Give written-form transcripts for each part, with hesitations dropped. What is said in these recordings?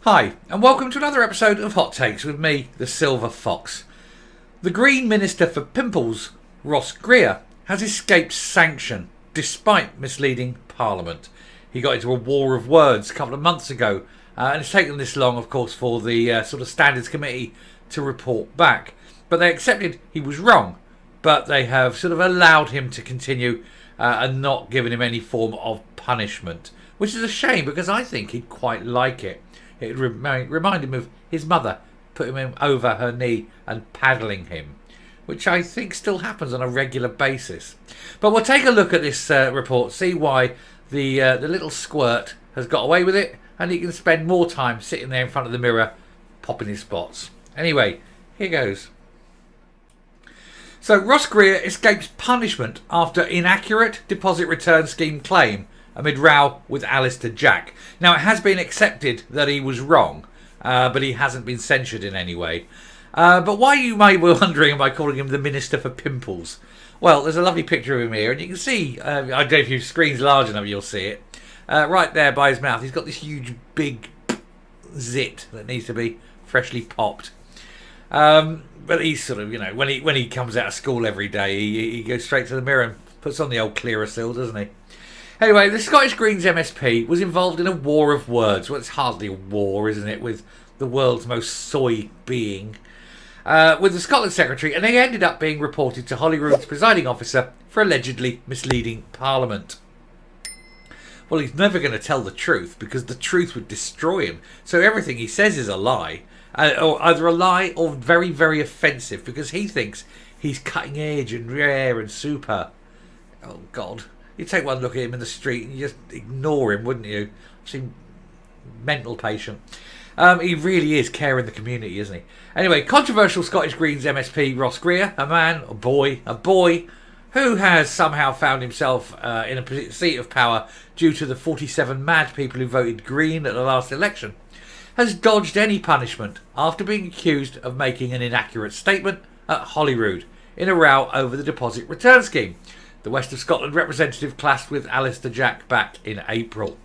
Hi, and welcome to another episode of Hot Takes with me, the Silver Fox. The Green Minister for Pimples, Ross Greer, has escaped sanction despite misleading Parliament. He got into a war of words a couple of months ago, and it's taken this long, of course, for the sort of Standards Committee to report back. But they accepted he was wrong, but they have sort of allowed him to continue and not given him any form of punishment, which is a shame because I think he'd quite like it. It reminded him of his mother putting him over her knee and paddling him, which I think still happens on a regular basis. But we'll take a look at this report, see why the little squirt has got away with it, and he can spend more time sitting there in front of the mirror popping his spots. Anyway, here goes. So Ross Greer escapes punishment after inaccurate deposit return scheme claim amid row with Alistair Jack. Now, it has been accepted that he was wrong, but he hasn't been censured in any way. But why, you may be wondering, am I calling him the Minister for Pimples? Well, there's a lovely picture of him here, and you can see, I don't know if your screen's large enough, you'll see it. Right there by his mouth, he's got this huge, big zit that needs to be freshly popped. But he's sort of, when he comes out of school every day, he goes straight to the mirror and puts on the old Clearasil, doesn't he? Anyway, the Scottish Greens MSP was involved in a war of words. Well, it's hardly a war, isn't it, with the world's most soy being. With the Scotland Secretary, and they ended up being reported to Holyrood's presiding officer for allegedly misleading Parliament. Well, he's never going to tell the truth because the truth would destroy him. So everything he says is a lie. Or either a lie or very, very offensive because he thinks he's cutting edge and rare and super. Oh, God. You'd take one look at him in the street and you just ignore him, wouldn't you? I've seen mental patient. He really is caring the community, isn't he? Anyway, controversial Scottish Greens MSP Ross Greer, a boy who has somehow found himself in a seat of power due to the 47 mad people who voted Green at the last election, has dodged any punishment after being accused of making an inaccurate statement at Holyrood in a row over the deposit return scheme. The West of Scotland representative clashed with Alistair Jack back in April.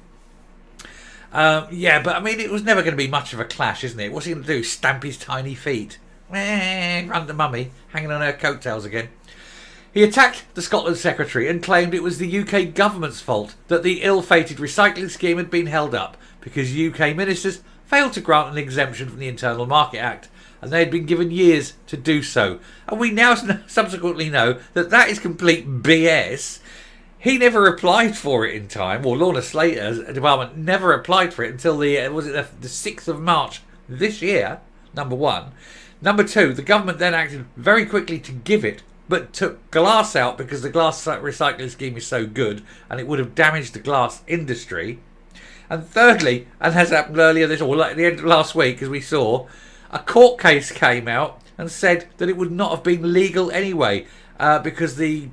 But I mean, it was never going to be much of a clash, isn't it? What's he going to do? Stamp his tiny feet? Run the mummy, hanging on her coattails again. He attacked the Scotland Secretary and claimed it was the UK government's fault that the ill-fated recycling scheme had been held up because UK ministers failed to grant an exemption from the Internal Market Act, and they had been given years to do so. And we now subsequently know that that is complete BS. He never applied for it in time, or Lorna Slater's department never applied for it until the 6th of March this year, number one. Number two, the government then acted very quickly to give it, but took glass out because the glass recycling scheme is so good and it would have damaged the glass industry. And thirdly, and has happened earlier at the end of last week, as we saw, a court case came out and said that it would not have been legal anyway because the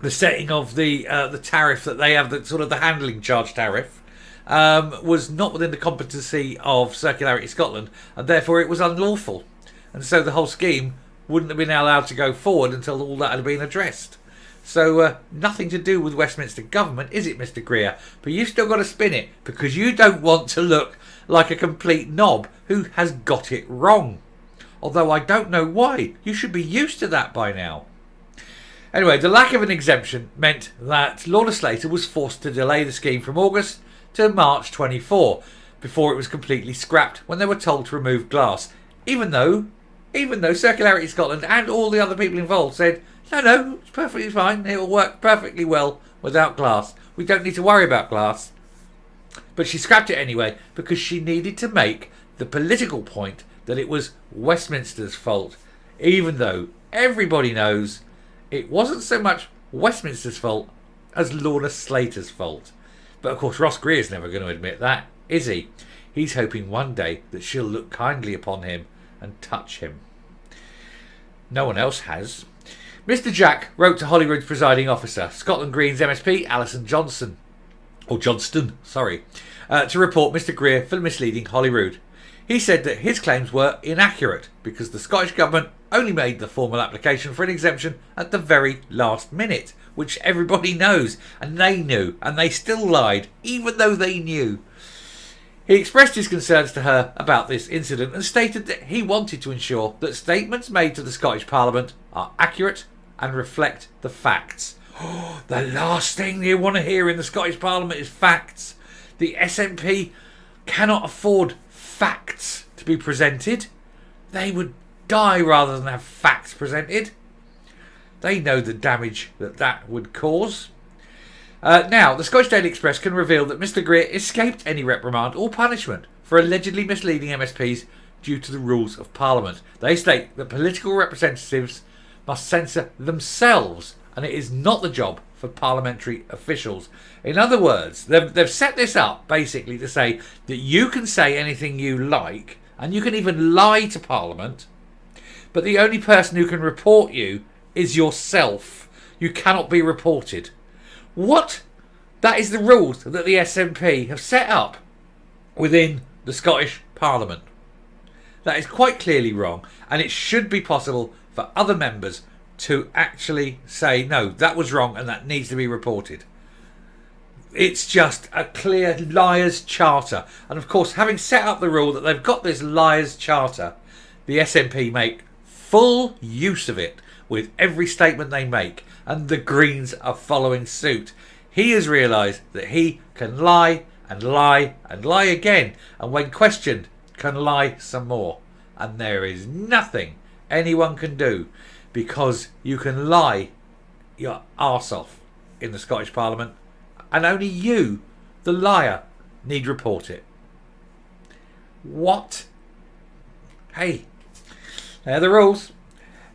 setting of the tariff that they have, the handling charge tariff, was not within the competency of Circularity Scotland, and therefore it was unlawful. And so the whole scheme wouldn't have been allowed to go forward until all that had been addressed. So nothing to do with Westminster government, is it, Mr. Greer? But you've still got to spin it because you don't want to look like a complete knob who has got it wrong. Although I don't know why. You should be used to that by now. Anyway, the lack of an exemption meant that Lorna Slater was forced to delay the scheme from August to March 24 before it was completely scrapped when they were told to remove glass. Even though Circularity Scotland and all the other people involved said, no, it's perfectly fine. It will work perfectly well without glass. We don't need to worry about glass. But she scrapped it anyway because she needed to make the political point that it was Westminster's fault, even though everybody knows it wasn't so much Westminster's fault as Lorna Slater's fault. But of course Ross Greer's never going to admit that, is he? He's hoping one day that she'll look kindly upon him and touch him. No one else has. Mr. Jack wrote to Holyrood's presiding officer, Scotland Greens MSP Alison Johnston, to report Mr. Greer for misleading Holyrood. He said that his claims were inaccurate because the Scottish Government only made the formal application for an exemption at the very last minute, which everybody knows, and they knew, and they still lied, even though they knew. He expressed his concerns to her about this incident and stated that he wanted to ensure that statements made to the Scottish Parliament are accurate and reflect the facts. The last thing you want to hear in the Scottish Parliament is facts. The SNP cannot afford facts to be presented. They would die rather than have facts presented. They know the damage that would cause. Now, the Scottish Daily Express can reveal that Mr. Greer escaped any reprimand or punishment for allegedly misleading MSPs due to the rules of Parliament. They state that political representatives must censor themselves, and it is not the job for parliamentary officials. In other words, they've set this up basically to say that you can say anything you like, and you can even lie to Parliament, but the only person who can report you is yourself. You cannot be reported. What? That is the rules that the SNP have set up within the Scottish Parliament. That is quite clearly wrong, and it should be possible for other members to actually say, no, that was wrong and that needs to be reported. It's just a clear liar's charter. And of course, having set up the rule that they've got this liar's charter, the SNP make full use of it with every statement they make, and the Greens are following suit. He has realised that he can lie and lie and lie again, and when questioned can lie some more, and there is nothing anyone can do, because you can lie your arse off in the Scottish Parliament, and only you, the liar, need report it. What? Hey, they're the rules.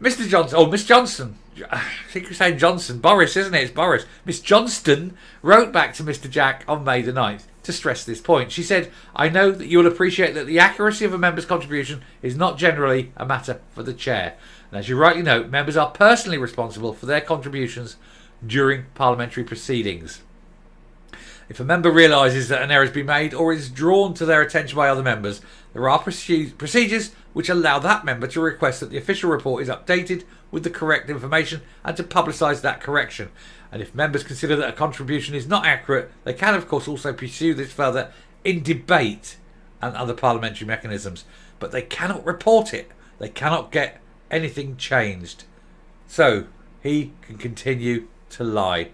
Mr. Johnson, Miss Johnson, I think you're saying Johnson, Boris, isn't it? It's Boris. Miss Johnston wrote back to Mr. Jack on May the 9th to stress this point. She said, I know that you'll appreciate that the accuracy of a member's contribution is not generally a matter for the chair. And as you rightly note, members are personally responsible for their contributions during parliamentary proceedings. If a member realises that an error has been made or is drawn to their attention by other members, there are procedures which allow that member to request that the official report is updated with the correct information and to publicise that correction. And if members consider that a contribution is not accurate, they can of course also pursue this further in debate and other parliamentary mechanisms. But they cannot report it. They cannot get anything changed. So he can continue to lie.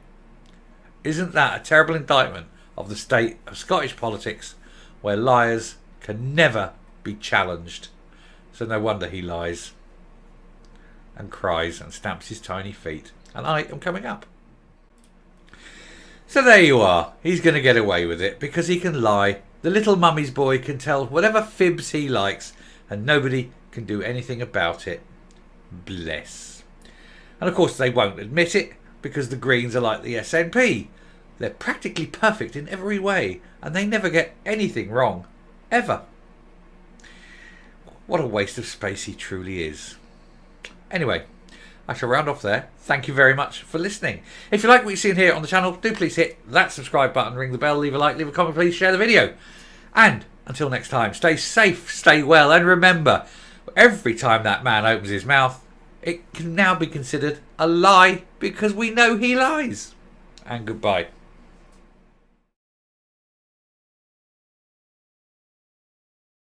Isn't that a terrible indictment of the state of Scottish politics, where liars can never be challenged? So no wonder he lies and cries and stamps his tiny feet. And I am coming up. So there you are. He's going to get away with it because he can lie. The little mummy's boy can tell whatever fibs he likes and nobody can do anything about it. Bless. And of course they won't admit it because the Greens are like the SNP. They're practically perfect in every way and they never get anything wrong. Ever. What a waste of space he truly is. Anyway, I shall round off there. Thank you very much for listening. If you like what you've seen here on the channel, do please hit that subscribe button, ring the bell, leave a like, leave a comment, please share the video. And until next time, stay safe, stay well, and remember, every time that man opens his mouth, it can now be considered a lie because we know he lies. And goodbye.